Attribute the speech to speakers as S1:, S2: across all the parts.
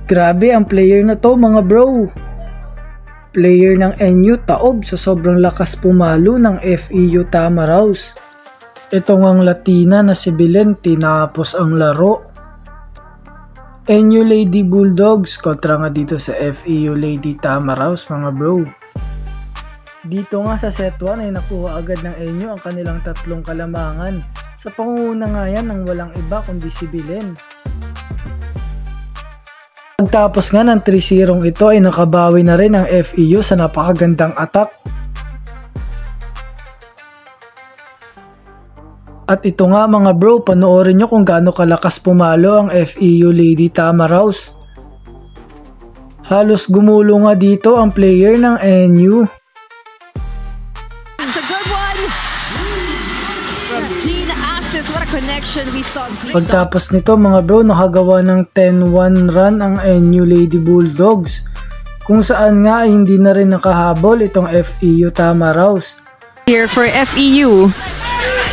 S1: Grabe ang player na to mga bro. Player ng NU taob sa sobrang lakas pumalo ng FEU Tamaraws. Ito ngang Latina na si Belen tinapos ang laro. NU Lady Bulldogs kontra nga dito sa FEU Lady Tamaraws mga bro. Dito nga sa set 1 ay nakuha agad ng NU ang kanilang tatlong kalamangan. Sa pangunguna nga yan ng walang iba kundi si Belen. Pagtapos nga ng 3-0 ito ay nakabawi na rin ang FEU sa napakagandang attack. At ito nga mga bro, panoorin nyo kung gaano kalakas pumalo ang FEU Lady Tamaraws. Halos gumulo nga dito ang player ng NU.
S2: It's a good one from Gene Assis. What a connection we saw.
S1: Pagtapos nito mga bro, nakagawa ng 10-1 run ang NU Lady Bulldogs. Kung saan nga ay hindi na rin nakahabol itong FEU Tamaraws.
S2: Here for FEU.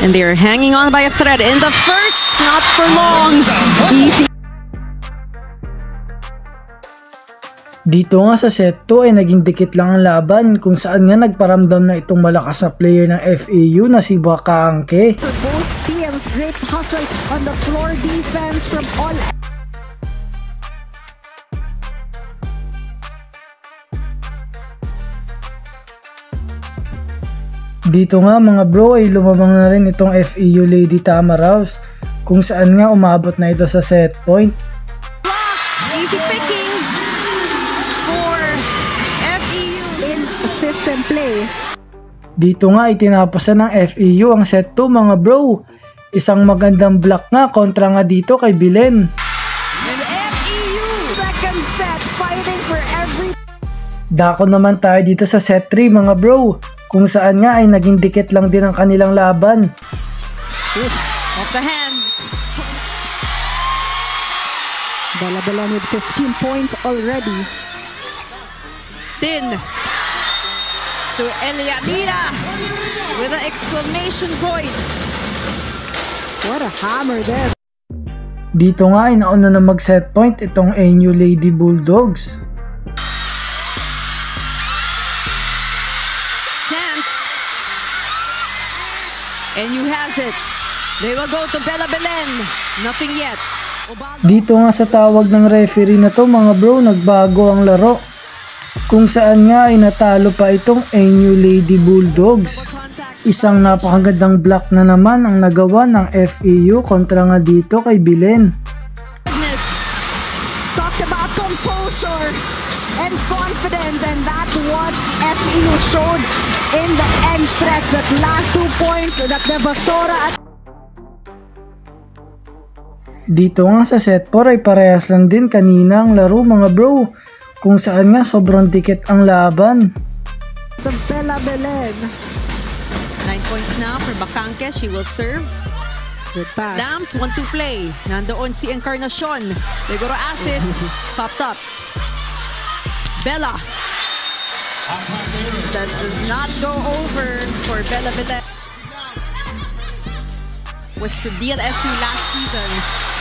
S2: And they're hanging on by a thread in the first, not for long. Easy.
S1: Dito nga sa set 2 ay naging dikit lang ang laban kung saan nga nagparamdam na itong malakas na player ng FEU na si Bakangke.
S3: For both teams, great hustle on the floor defense from all.
S1: Dito nga mga bro ay lumabang na rin itong FEU Lady Tamaraws kung saan nga umabot na ito sa set point.
S2: Easy pickings for FEU
S3: In system play.
S1: Dito nga ay tinapasan ng FEU ang set 2 mga bro. Isang magandang block nga kontra nga dito kay Belen.
S2: and FEU.
S3: Second set, fighting for every.
S1: Dako naman tayo dito sa set 3 mga bro. Kung saan nga ay naging dikit lang din ang kanilang laban.
S2: Off the hands.
S3: Balabalan with 15 points already.
S2: Din to Elianira with an exclamation point.
S3: What a hammer there.
S1: Dito nga ay nauna na mag-set point itong NU Lady Bulldogs.
S2: Chance. And you has it. They will go to Bella Belen. Nothing yet.
S1: Dito nga sa tawag ng referee na to mga bro, nagbago ang laro. Kung saan nga ay natalo pa itong NU Lady Bulldogs. Isang napakagandang block na naman ang nagawa ng FEU kontra nga dito kay Belen.
S3: Talked about composure and confidence, and that's what FEU showed in the end stretch. That last 2 points that the Basora at
S1: Dito nga sa set 4 ay parehas lang din kanina ang laro mga bro. Kung saan nga sobrang dikit ang laban.
S3: Bella Belen.
S2: 9 points now for Bakangke. She will serve.
S3: Good pass.
S2: Dams, 1-2 play. Nandoon si Encarnacion. Ligoro assist. Popped up. Bella. That does not go over for Bella Veles. Was to DLSU last season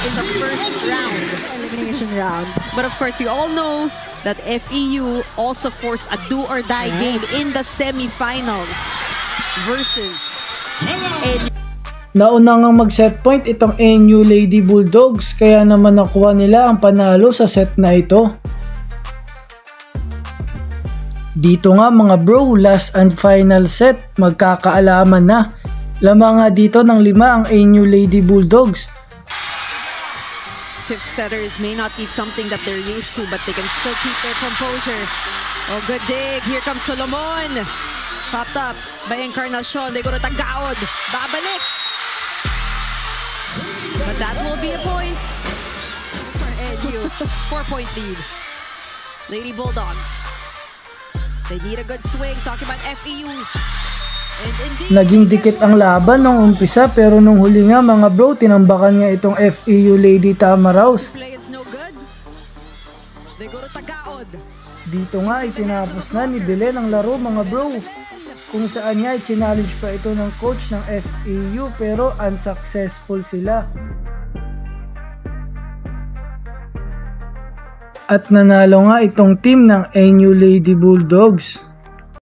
S2: in the first round.
S3: Elimination round.
S2: But of course, you all know that FEU also forced a do-or-die game in the semifinals versus
S1: Nauna nga mag-set point itong NU Lady Bulldogs kaya naman nakuha nila ang panalo sa set na ito. Dito nga mga bro, last and final set, magkakaalaman na. Lamang nga dito ng 5 ang NU Lady Bulldogs.
S2: fifth setters may not be something that they're used to, but they can still keep their composure. Oh, good dig. Here comes Solomon. Popped up by Encarnacion. They go to Tagaod. Babalik. But that will be a point for NU. 4-point lead. Lady Bulldogs. They need a good swing. Talking about FEU. And indeed,
S1: Naging dikit ang laban nung umpisa pero nung huli nga mga bro, tinambakan nga itong FEU Lady Tamaraws.
S2: play is no good. They go to Tagaod.
S1: Dito nga ay tinapos na ni Belen ang laro mga bro. Kung saan nga ay challenge pa ito ng coach ng FEU pero unsuccessful sila. At nanalo nga itong team ng NU Lady Bulldogs.